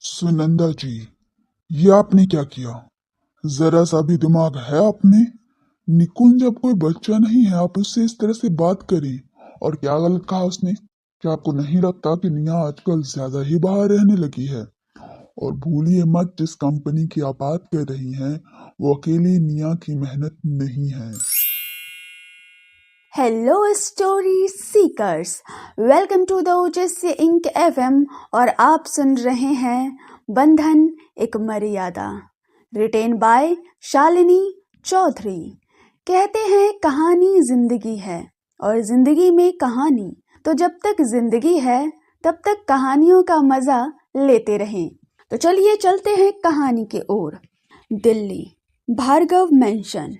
सुनंदा जी, ये आपने क्या किया? जरा सा भी दिमाग है आप में? निकुंज अब कोई बच्चा नहीं है, आप उससे इस तरह से बात करें। और क्या गलत कहा उसने? क्या आपको नहीं लगता कि निया आजकल ज्यादा ही बाहर रहने लगी है? और भूलिए मत, जिस कंपनी की आप बात कर रही हैं वो अकेली निया की मेहनत नहीं है। Hello story seekers, welcome to the OJC ink FM. और आप सुन रहे हैं बंधन एक मर्यादा, रिटेन बाय शालिनी चौधरी। कहते हैं कहानी जिंदगी है और जिंदगी में कहानी, तो जब तक जिंदगी है तब तक कहानियों का मजा लेते रहें। तो चलिए चलते हैं कहानी के ओर। दिल्ली, भार्गव मेंशन।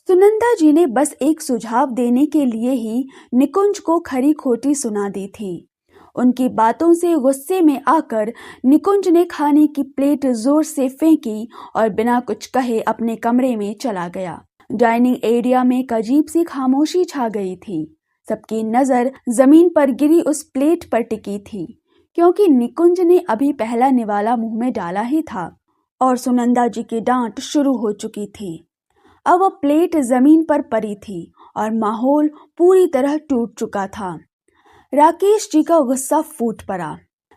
सुनंदा जी ने बस एक सुझाव देने के लिए ही निकुंज को खरी खोटी सुना दी थी। उनकी बातों से गुस्से में आकर निकुंज ने खाने की प्लेट जोर से फेंकी और बिना कुछ कहे अपने कमरे में चला गया। डाइनिंग एरिया में एक अजीब सी खामोशी छा गई थी। सबकी नजर जमीन पर गिरी उस प्लेट पर टिकी थी, क्योंकि निकुंज ने अभी पहला निवाला मुंह में डाला ही था और सुनंदा जी की डांट शुरू हो चुकी थी। अब वह प्लेट जमीन पर पड़ी थी और माहौल पूरी तरह टूट चुका था। राकेश जी का गुस्सा फूट पड़ा।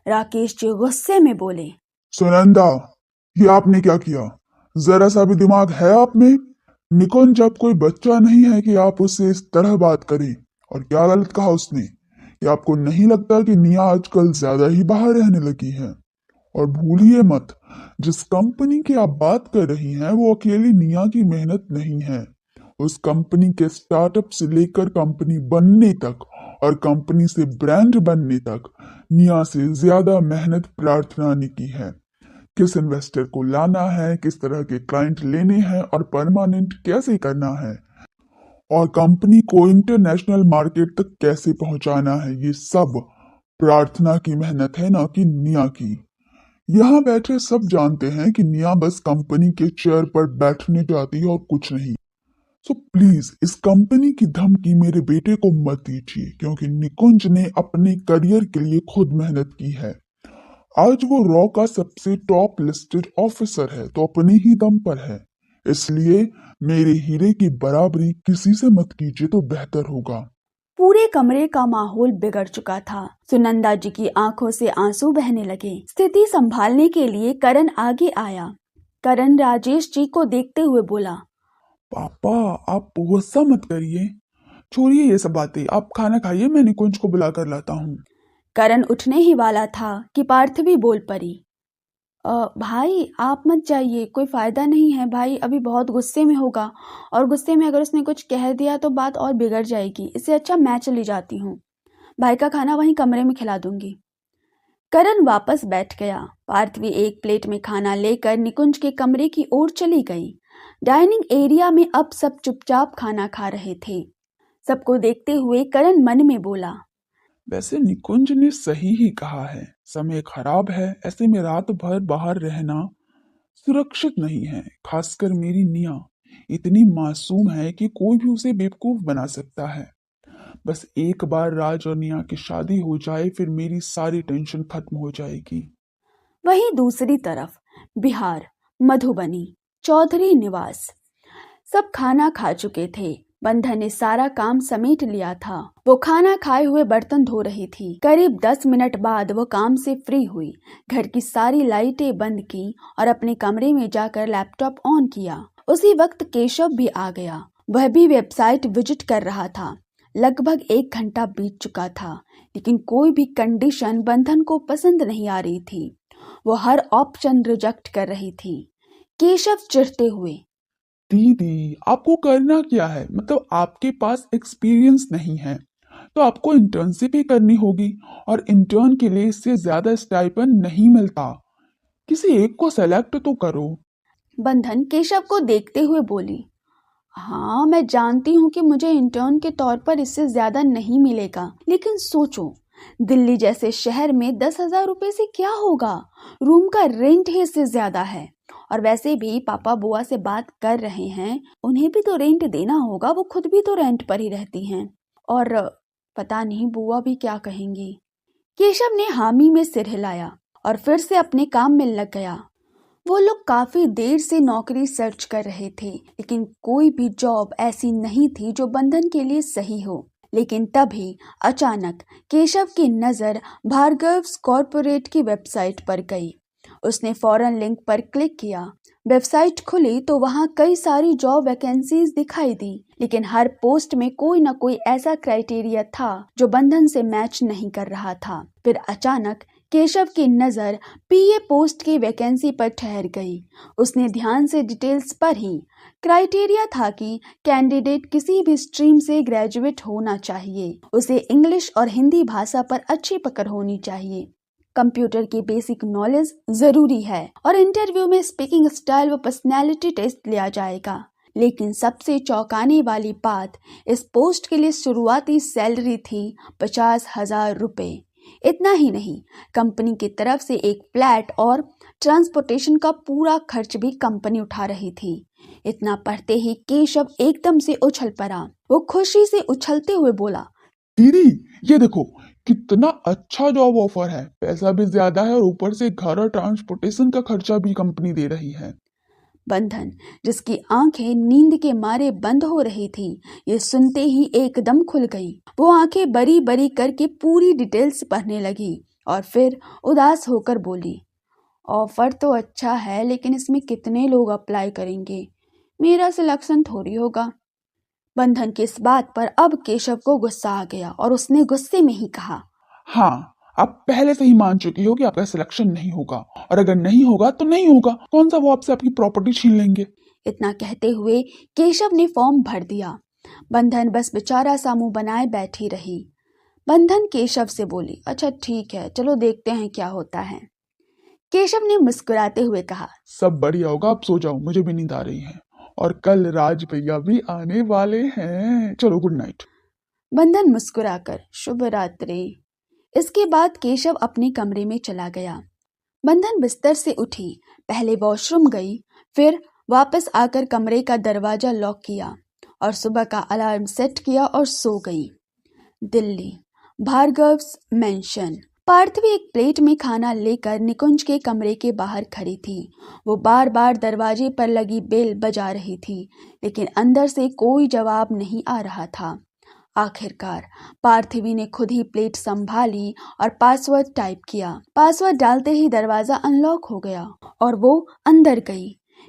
राकेश जी गुस्से में बोले, सुनंदा, ये आपने क्या किया? जरा सा भी दिमाग है आप में? निकुंज अब कोई बच्चा नहीं है कि आप उससे इस तरह बात करें। और क्या गलत कहा उसने? कि आपको नहीं लगता कि निया आजकल ज्यादा ही बाहर रहने लगी है? और भूलिए मत, जिस कंपनी की आप बात कर रही हैं वो अकेली निया की मेहनत नहीं है। उस कंपनी के स्टार्टअप से लेकर कंपनी बनने तक और कंपनी से ब्रांड बनने तक निया से ज्यादा मेहनत प्रार्थना ने की है। किस इन्वेस्टर को लाना है, किस तरह के क्लाइंट लेने हैं और परमानेंट कैसे करना है, और कंपनी को इंटरनेशनल मार्केट तक कैसे पहुंचाना है, ये सब प्रार्थना की मेहनत है, ना कि निया की। यहाँ बैठे सब जानते हैं कि निया बस कंपनी के चेयर पर बैठने जाती है और कुछ नहीं। सो प्लीज इस कंपनी की धमकी मेरे बेटे को मत दीजिए, क्योंकि निकुंज ने अपने करियर के लिए खुद मेहनत की है। आज वो रॉ का सबसे टॉप लिस्टेड ऑफिसर है तो अपने ही दम पर है। इसलिए मेरे हीरे की बराबरी किसी से मत कीजिए तो बेहतर होगा। पूरे कमरे का माहौल बिगड़ चुका था। सुनंदा जी की आंखों से आंसू बहने लगे। स्थिति संभालने के लिए करण आगे आया। करण राजेश जी को देखते हुए बोला, पापा, आप गुस्सा मत करिए, छोड़िए ये सब बातें, आप खाना खाइए, मैं निकुंज को बुला कर लाता हूँ। करण उठने ही वाला था कि पार्थवी बोल पड़ी, भाई आप मत जाइए, कोई फायदा नहीं है। भाई अभी बहुत गुस्से में होगा और गुस्से में अगर उसने कुछ कह दिया तो बात और बिगड़ जाएगी। इससे अच्छा मैं चली जाती हूँ, भाई का खाना वहीं कमरे में खिला दूंगी। करण वापस बैठ गया। पार्थवी एक प्लेट में खाना लेकर निकुंज के कमरे की ओर चली गई। डाइनिंग एरिया में अब सब चुपचाप खाना खा रहे थे। सबको देखते हुए करण मन में बोला, वैसे निकुंज ने सही ही कहा है, समय खराब है, ऐसे में रात भर बाहर रहना सुरक्षित नहीं है। खासकर मेरी निया इतनी मासूम है कि कोई भी उसे बेवकूफ बना सकता है। बस एक बार राज और निया की शादी हो जाए, फिर मेरी सारी टेंशन खत्म हो जाएगी। वहीं दूसरी तरफ बिहार, मधुबनी, चौधरी निवास। सब खाना खा चुके थे। बंधन ने सारा काम समेट लिया था। वो खाना खाए हुए बर्तन धो रही थी। करीब 10 मिनट बाद वो काम से फ्री हुई। घर की सारी लाइटें बंद की और अपने कमरे में जाकर लैपटॉप ऑन किया। उसी वक्त केशव भी आ गया। वह भी वेबसाइट विजिट कर रहा था। लगभग 1 घंटा बीत चुका था, लेकिन कोई भी कंडीशन बंधन को पसंद नहीं आ रही थी। वो हर ऑप्शन रिजेक्ट कर रही थी। केशव चिढ़ते हुए, दीदी, आपको करना क्या है? मतलब आपके पास एक्सपीरियंस नहीं है तो आपको इंटर्नशिप ही करनी होगी, और इंटर्न के लिए इससे ज्यादा स्टाइपेंड नहीं मिलता। किसी एक को सेलेक्ट तो करो। बंधन केशव को देखते हुए बोली, हाँ मैं जानती हूँ कि मुझे इंटर्न के तौर पर इससे ज्यादा नहीं मिलेगा, लेकिन सोचो, दिल्ली जैसे शहर में 10,000 रुपए से क्या होगा? रूम का रेंट ही इससे ज्यादा है। और वैसे भी पापा बुआ से बात कर रहे हैं, उन्हें भी तो रेंट देना होगा, वो खुद भी तो रेंट पर ही रहती हैं। और पता नहीं बुआ भी क्या कहेंगी। केशव ने हामी में सिर हिलाया और फिर से अपने काम में लग गया। वो लोग काफी देर से नौकरी सर्च कर रहे थे, लेकिन कोई भी जॉब ऐसी नहीं थी जो बंधन के लिए सही हो। लेकिन तभी अचानक केशव की नजर भार्गव्स कॉर्पोरेट की वेबसाइट पर गई। उसने फौरन लिंक पर क्लिक किया। वेबसाइट खुली तो वहां कई सारी जॉब वैकेंसीज दिखाई दी, लेकिन हर पोस्ट में कोई ना कोई ऐसा क्राइटेरिया था जो बंधन से मैच नहीं कर रहा था। फिर अचानक केशव की नजर पीए पोस्ट की वैकेंसी पर ठहर गई। उसने ध्यान से डिटेल्स पढ़ी। क्राइटेरिया था कि कैंडिडेट किसी भी स्ट्रीम से ग्रेजुएट होना चाहिए, उसे इंग्लिश और हिंदी भाषा पर अच्छी पकड़ होनी चाहिए, कंप्यूटर की बेसिक नॉलेज जरूरी है और इंटरव्यू में स्पीकिंग स्टाइल व पर्सनैलिटी टेस्ट लिया जाएगा। लेकिन सबसे चौंकाने वाली बात, इस पोस्ट के लिए शुरुआती सैलरी थी 50,000 रुपए। इतना ही नहीं, कंपनी की तरफ से एक फ्लैट और ट्रांसपोर्टेशन का पूरा खर्च भी कंपनी उठा रही थी। इतना पढ़ते ही केशव एकदम से उछल पड़ा। वो खुशी से उछलते हुए बोला, दीदी ये देखो कितना अच्छा जॉब ऑफर है, पैसा भी ज्यादा है और ऊपर से घर और ट्रांसपोर्टेशन का खर्चा भी कंपनी दे रही है। बंधन, जिसकी आंखें नींद के मारे बंद हो रही थी, ये सुनते ही एकदम खुल गई। वो आंखें बड़ी बड़ी करके पूरी डिटेल्स पढ़ने लगी और फिर उदास होकर बोली, ऑफर तो अच्छा है, लेकिन इसमें कितने लोग अप्लाई करेंगे, मेरा सिलेक्शन थोड़ी होगा। बंधन की इस बात पर अब केशव को गुस्सा आ गया और उसने गुस्से में ही कहा, हाँ, आप पहले से ही मान चुकी हो कि आपका सिलेक्शन नहीं होगा, और अगर नहीं होगा तो नहीं होगा, कौन सा वो आपसे आपकी प्रॉपर्टी छीन लेंगे। इतना कहते हुए केशव ने फॉर्म भर दिया। बंधन बस बेचारा सा मुंह बनाए बैठी रही। बंधन केशव से बोली, अच्छा ठीक है, चलो देखते हैं क्या होता है। केशव ने मुस्कुराते हुए कहा, सब बढ़िया होगा, आप सो जाओ, मुझे भी नींद आ रही है और कल राज भैया भी आने वाले हैं, चलो गुड नाइट। बंधन मुस्कुराकर शुभ रात्रि। इसके बाद केशव अपने कमरे में चला गया। बंधन बिस्तर से उठी, पहले वॉशरूम गई, फिर वापस आकर कमरे का दरवाजा लॉक किया और सुबह का अलार्म सेट किया और सो गई। दिल्ली, भार्गव्स मेंशन। पार्थवी एक प्लेट में खाना लेकर निकुंज के कमरे के बाहर खड़ी थी। वो बार बार दरवाजे पर लगी बेल बजा रही थी, लेकिन अंदर से कोई जवाब नहीं आ रहा था। आखिरकार पार्थिवी ने खुद ही प्लेट संभाली और पासवर्ड टाइप किया। पासवर्ड डालते ही दरवाजा अनलॉक हो गया और वो अंदर गई,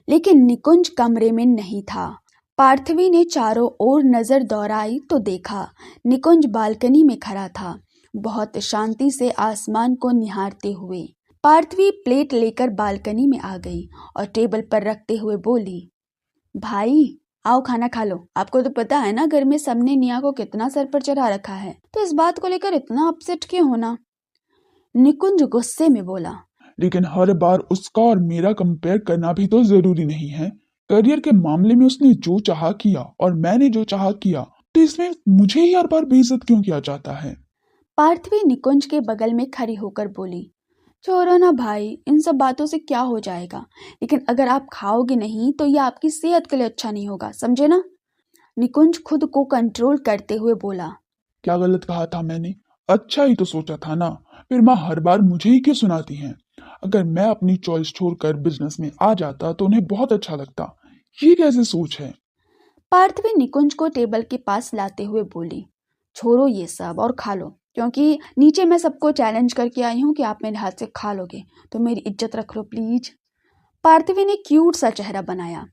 लेकिन निकुंज कमरे में नहीं था। पार्थिवी ने चारों ओर नजर दौड़ाई तो देखा निकुंज बालकनी में खड़ा था, बहुत शांति से आसमान को निहारते हुए। पार्थिवी प्लेट लेकर बालकनी में आ गई और टेबल पर रखते हुए बोली, भाई आओ खाना खा लो। आपको तो पता है ना घर में सबने निया को कितना सर पर चढ़ा रखा है, तो इस बात को लेकर इतना अपसेट क्यों होना। निकुंज गुस्से में बोला, लेकिन हर बार उसका और मेरा कंपेयर करना भी तो जरूरी नहीं है। करियर के मामले में उसने जो चाहा किया और मैंने जो चाहा किया, तो इसमें मुझे ही हर बार बेइज्जत क्यों किया जाता है। पार्थवी निकुंज के बगल में खड़ी होकर बोली, छोड़ो ना भाई, इन सब बातों से क्या हो जाएगा, लेकिन अगर आप खाओगे नहीं तो यह आपकी सेहत के लिए अच्छा नहीं होगा, समझे ना। निकुंज खुद को कंट्रोल करते हुए बोला, क्या गलत कहा था मैंने? अच्छा ही तो सोचा था ना, फिर माँ हर बार मुझे ही क्यों सुनाती हैं? अगर मैं अपनी चॉइस छोड़कर बिजनेस में आ जाता तो उन्हें बहुत अच्छा लगता। ये कैसे सोच है? पार्थवी निकुंज को टेबल के पास लाते हुए बोली, छोड़ो ये सब और खा लो, क्योंकि नीचे मैं सबको चैलेंज करके आई हूँ कि आप मेरे हाथ से खा लोगे, तो मेरी इज्जत रख लो प्लीज। पार्थवी ने क्यूट सा चेहरा बनाया।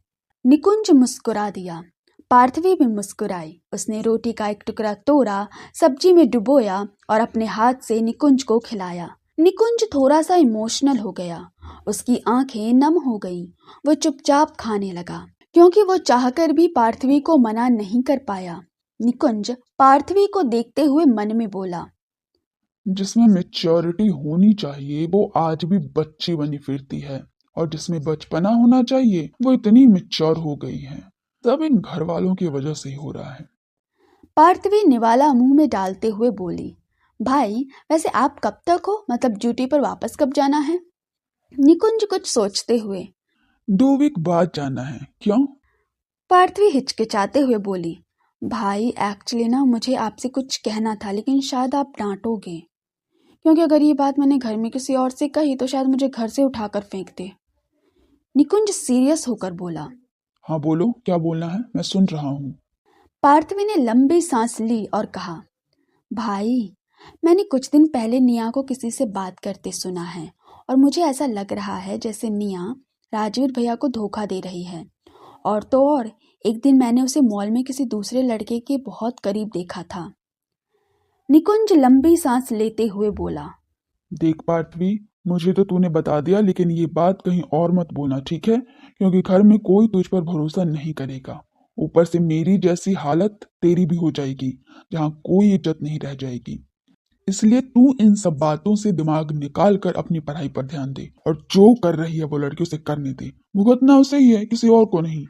निकुंज मुस्कुरा दिया। पार्थवी भी मुस्कुराई। उसने रोटी का एक टुकड़ा तोड़ा, सब्जी में डुबोया और अपने हाथ से निकुंज को खिलाया। निकुंज थोड़ा सा इमोशनल हो गया, उसकी आंखें नम हो गईं। वो चुपचाप खाने लगा, क्योंकि वो चाहकर भी पार्थवी को मना नहीं कर पाया। निकुंज पार्थवी को देखते हुए मन में बोला, जिसमें मेच्योरिटी होनी चाहिए वो आज भी बच्ची बनी फिरती है, और जिसमें बचपना होना चाहिए वो इतनी मेच्योर हो गई है। सब इन घर वालों की वजह से ही हो रहा है। पार्थवी निवाला मुंह में डालते हुए बोली, भाई वैसे आप कब तक हो, मतलब ड्यूटी पर वापस कब जाना है। निकुंज कुछ सोचते हुए, 2 वीक बाद जाना है। क्यों? पार्थवी हिचकिचाते हुए बोली, भाई एक्चुअली ना मुझे आपसे कुछ कहना था, लेकिन शायद आप डांटोगे। क्योंकि अगर ये बात मैंने घर में किसी और से कही तो शायद मुझे घर से उठाकर फेंक दे। निकुंज सीरियस होकर बोला। हाँ बोलो, क्या बोलना है, मैं सुन रहा हूँ। पार्थवी ने लंबी सांस ली और कहा, भाई, मैंने कुछ दिन पहले निया को किसी से बात करते सुना है और मुझे ऐसा लग रहा है जैसे निया राजवीर भैया को धोखा दे रही है। और तो और, एक दिन मैंने उसे मॉल में किसी दूसरे लड़के के बहुत करीब देखा था। निकुंज लंबी सांस लेते हुए बोला। देख पार्थवी, मुझे तो तूने बता दिया, लेकिन ये बात कहीं और मत बोलना, ठीक है? क्योंकि घर में कोई तुझ पर भरोसा नहीं करेगा। ऊपर से मेरी जैसी हालत तेरी भी हो जाएगी, जहाँ कोई इज्जत नहीं रह जाएगी। इसलिए तू इन सब बातों से दिमाग निकाल कर अपनी पढ़ाई पर ध्यान दे, और जो कर रही है वो लड़की उसे करने दे। भुगतना उसे ही है, किसी और को नहीं।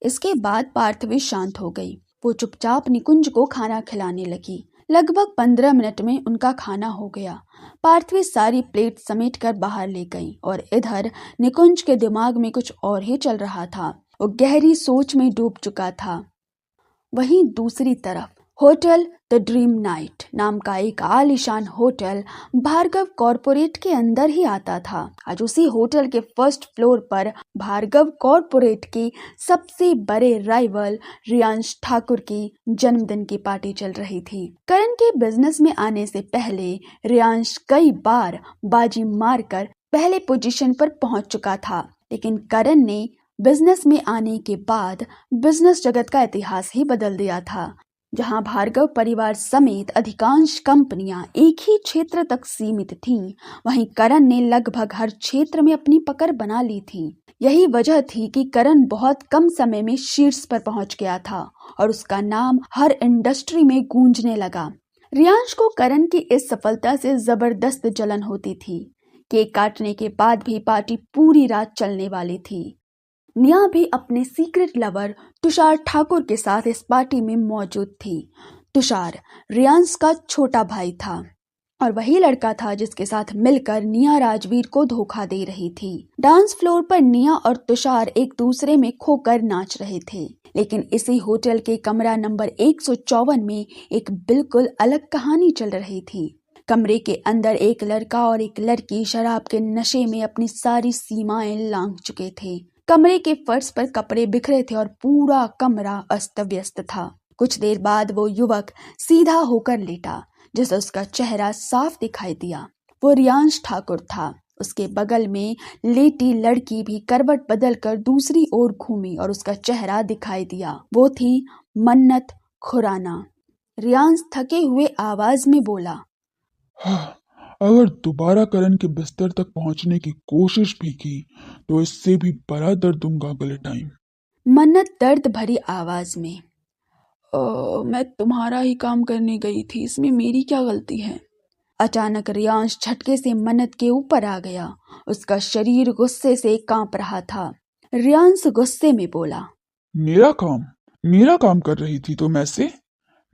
इसके बाद पार्थवी शांत हो गई। वो चुपचाप निकुंज को खाना खिलाने लगी। लगभग 15 मिनट में उनका खाना हो गया। पार्थवी सारी प्लेट समेट कर बाहर ले गई और इधर निकुंज के दिमाग में कुछ और ही चल रहा था। वो गहरी सोच में डूब चुका था। वहीं दूसरी तरफ होटल द ड्रीम नाइट नाम का एक आलीशान होटल भार्गव कॉरपोरेट के अंदर ही आता था। आज उसी होटल के फर्स्ट फ्लोर पर भार्गव कॉरपोरेट की सबसे बड़े राइवल रियांश ठाकुर की जन्मदिन की पार्टी चल रही थी। करण के बिजनेस में आने से पहले रियांश कई बार बाजी मारकर पहले पोजीशन पर पहुंच चुका था, लेकिन करण ने बिजनेस में आने के बाद बिजनेस जगत का इतिहास ही बदल दिया था। जहां भार्गव परिवार समेत अधिकांश कंपनियां एक ही क्षेत्र तक सीमित थीं, वहीं करण ने लगभग हर क्षेत्र में अपनी पकड़ बना ली थी। यही वजह थी कि करण बहुत कम समय में शीर्ष पर पहुंच गया था और उसका नाम हर इंडस्ट्री में गूंजने लगा। रियांश को करण की इस सफलता से जबरदस्त जलन होती थी। केक काटने के बाद भी पार्टी पूरी रात चलने वाली थी। निया भी अपने सीक्रेट लवर तुषार ठाकुर के साथ इस पार्टी में मौजूद थी। तुषार रियांश का छोटा भाई था और वही लड़का था जिसके साथ मिलकर निया राजवीर को धोखा दे रही थी। डांस फ्लोर पर निया और तुषार एक दूसरे में खोकर नाच रहे थे, लेकिन इसी होटल के कमरा नंबर 154 में एक बिल्कुल अलग कहानी चल रही थी। कमरे के अंदर एक लड़का और एक लड़की शराब के नशे में अपनी सारी सीमाएं लांघ चुके थे। कमरे के फर्श पर कपड़े बिखरे थे और पूरा कमरा अस्त व्यस्त था। कुछ देर बाद वो युवक सीधा होकर लेटा, जिससे उसका चेहरा साफ दिखाई दिया। वो रियांश ठाकुर था। उसके बगल में लेटी लड़की भी करवट बदलकर दूसरी ओर घूमी और उसका चेहरा दिखाई दिया। वो थी मन्नत खुराना। रियांश थके हुए आवाज में बोला, अगर दोबारा करण के बिस्तर तक पहुंचने की कोशिश भी की तो इससे भी बड़ा दर्द दूंगा अगले टाइम। मन्नत दर्द भरी आवाज में, मैं तुम्हारा ही काम करने गई थी, इसमें मेरी क्या गलती है? अचानक रियांश झटके से मन्नत के ऊपर आ गया। उसका शरीर गुस्से से कांप रहा था। रियांश गुस्से में बोला, मेरा काम कर रही थी तुम ऐसे?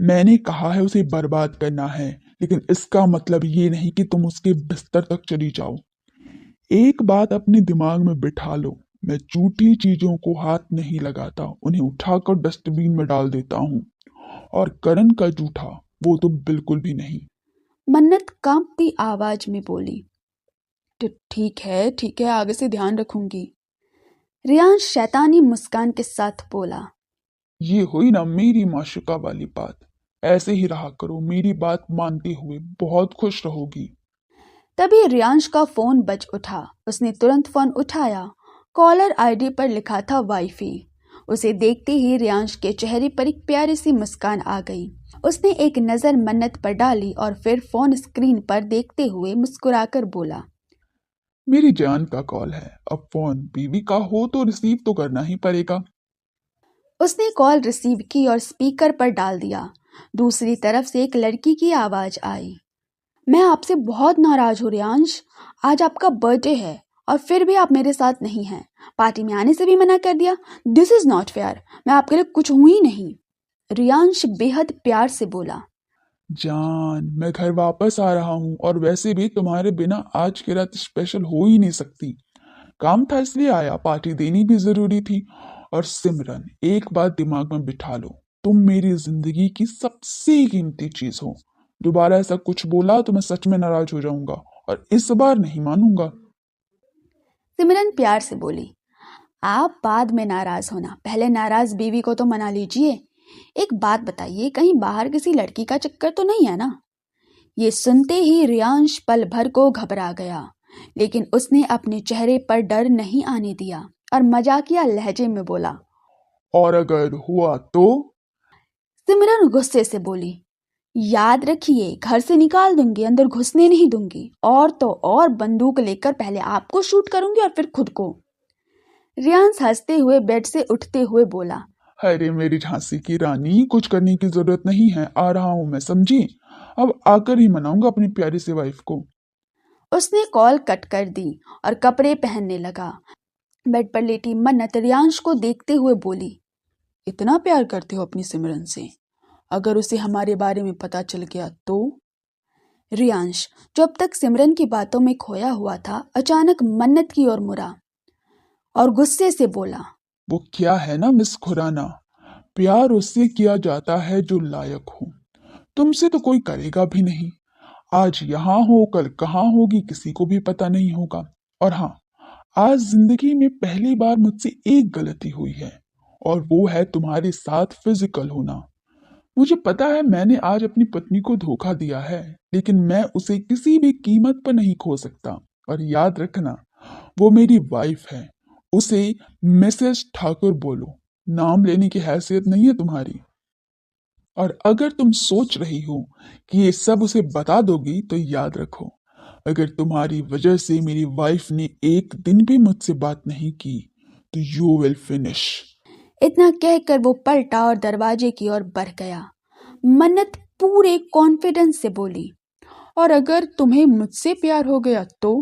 मैंने कहा है उसे बर्बाद करना है, लेकिन इसका मतलब ये नहीं कि तुम उसके बिस्तर तक चली जाओ। एक बात अपने दिमाग में बिठा लो, मैं झूठी चीजों को हाथ नहीं लगाता, उन्हें उठाकर डस्टबिन में डाल देता हूँ। और करण का झूठा वो तो बिल्कुल भी नहीं। मन्नत कांपती आवाज में बोली, ठीक है, आगे से ध्यान रखूंगी। रियांश शैतानी मुस्कान के साथ बोला, ये हुई ना मेरी माशुका वाली बात। ऐसे ही रहा करो, मेरी बात मानते हुए बहुत खुश रहोगी। तभी रियांश का फोन बज उठा। उसने तुरंत फोन उठाया। कॉलर आईडी पर लिखा था वाइफी। उसे देखते ही रियांश के चेहरे पर एक प्यारी सी मुस्कान आ गई। उसने एक नजर मन्नत पर डाली और फिर फोन स्क्रीन पर देखते हुए मुस्कुराकर बोला, मेरी जान का कॉल है, अब फोन बीवी का हो तो रिसीव तो करना ही पड़ेगा। उसने कॉल रिसीव की और स्पीकर पर डाल दिया। दूसरी तरफ से एक लड़की की आवाज आई, मैं आपसे बहुत नाराज हूँ रियांश। आज आपका बर्थडे है और फिर भी आप मेरे साथ नहीं हैं। पार्टी में आने से भी मना कर दिया। This is not fair. मैं आपके लिए कुछ हूं ही नहीं। रियांश बेहद प्यार से बोला, जान, मैं घर वापस आ रहा हूँ और वैसे भी तुम्हारे बिना आज की रात स्पेशल हो ही नहीं सकती। काम था इसलिए आया, पार्टी देनी भी जरूरी थी। और सिमरन, एक बात दिमाग में बिठा लो, तुम मेरी जिंदगी की सबसे कीमती चीज हो। दोबारा ऐसा कुछ बोला तो मैं सच में नाराज हो जाऊंगा और इस बार नहीं मानूंगा। सिमरन प्यार से बोली, आप बाद में नाराज होना, पहले नाराज बीवी को तो मना लीजिए। एक बात बताइए, कहीं बाहर किसी लड़की का चक्कर तो नहीं है ना? ये सुनते ही रियांश पल भर को घबरा गया, लेकिन उसने अपने चेहरे पर डर नहीं आने दिया और मजाकिया लहजे में बोला, और अगर हुआ तो? सिमरन गुस्से से बोली, याद रखिए, घर से निकाल दूंगी, अंदर घुसने नहीं दूंगी, और तो और बंदूक लेकर पहले आपको शूट करूंगी और फिर खुद को। रियांश हंसते हुए बेड से उठते हुए बोला, अरे मेरी झांसी की रानी, कुछ करने की जरूरत नहीं है, आ रहा हूं मैं, समझी? अब आकर ही मनाऊंगा अपनी प्यारी सी वाइफ को। उसने कॉल कट कर दी और कपड़े पहनने लगा। बेड पर लेटी मन्नत रियांश को देखते हुए बोली, इतना प्यार करते हो अपनी सिमरन से, अगर उसे हमारे बारे में पता चल गया तो? रियांश, जो अब तक सिमरन की बातों में खोया हुआ था, अचानक मन्नत की ओर मुड़ा और गुस्से से बोला, वो क्या है ना मिस खुराना, प्यार उससे किया जाता है जो लायक हो, तुमसे तो कोई करेगा भी नहीं। आज यहाँ हो कल कहाँ होगी किसी को भी पता नहीं होगा। और हाँ, आज जिंदगी में पहली बार मुझसे एक गलती हुई है, और वो है तुम्हारे साथ फिजिकल होना। मुझे पता है मैंने आज अपनी पत्नी को धोखा दिया है, लेकिन मैं उसे किसी भी कीमत पर नहीं खो सकता। और याद रखना, वो मेरी वाइफ है, उसे मिसेस ठाकुर बोलो, नाम लेने की हैसियत नहीं है तुम्हारी। और अगर तुम सोच रही हो कि ये सब उसे बता दोगी, तो याद रखो, अगर तुम्हारी वजह से मेरी वाइफ ने एक दिन भी मुझसे बात नहीं की, तो यू विल फिनिश। इतना कहकर वो पलटा और दरवाजे की ओर बढ़ गया। मन्नत पूरे कॉन्फिडेंस से बोली, और अगर तुम्हें मुझसे प्यार हो गया तो?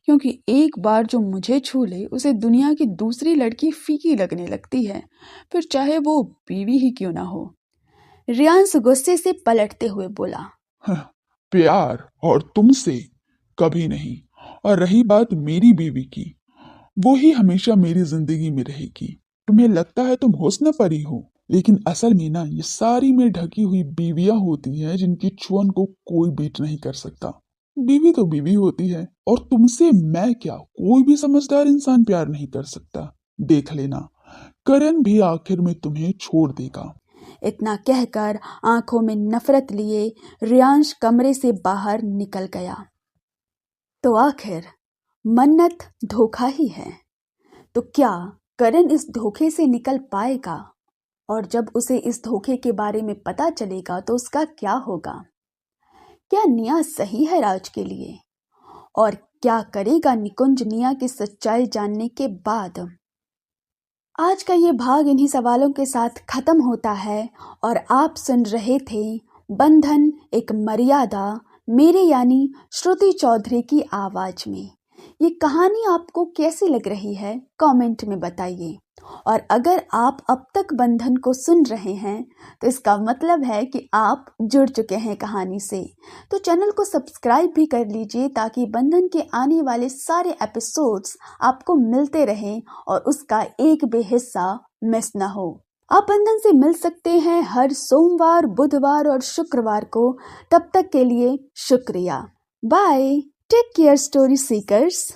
क्योंकि एक बार जो मुझे छू ले, उसे दुनिया की दूसरी लड़की फीकी लगने लगती है, फिर चाहे वो बीवी ही क्यों ना हो। रियांश गुस्से से पलटते हुए बोला, प्यार और तुमसे कभी नहीं। और रही बात मेरी बीवी की, वो ही हमेशा मेरी जिंदगी में रहेगी। तुम्हें लगता है तुम हुस्न परी हो, लेकिन असल में ना, ये सारी में ढकी हुई बीवियां होती हैं जिनकी छुअन को कोई बीट नहीं कर सकता। बीवी तो बीवी होती है, और तुमसे मैं क्या, कोई भी समझदार इंसान प्यार नहीं कर सकता। देख लेना, करण भी आखिर में तुम्हें छोड़ देगा। इतना कहकर आंखों में नफरत लिए रियांश कमरे से बाहर निकल गया। तो आखिर मन्नत धोखा ही है, तो क्या करण इस धोखे से निकल पाएगा? और जब उसे इस धोखे के बारे में पता चलेगा तो उसका क्या होगा? क्या निया सही है राज के लिए? और क्या करेगा निकुंज निया की सच्चाई जानने के बाद? आज का ये भाग इन्हीं सवालों के साथ खत्म होता है और आप सुन रहे थे बंधन एक मर्यादा, मेरे यानी श्रुति चौधरी की आवाज में। ये कहानी आपको कैसी लग रही है, कमेंट में बताइए। और अगर आप अब तक बंधन को सुन रहे हैं तो इसका मतलब है कि आप जुड़ चुके हैं कहानी से। तो चैनल को सब्सक्राइब भी कर लीजिए ताकि बंधन के आने वाले सारे एपिसोड्स आपको मिलते रहें और उसका एक भी हिस्सा मिस ना हो। आप बंधन से मिल सकते हैं हर सोमवार, बुधवार और शुक्रवार को। तब तक के लिए शुक्रिया। Bye. Take care story seekers.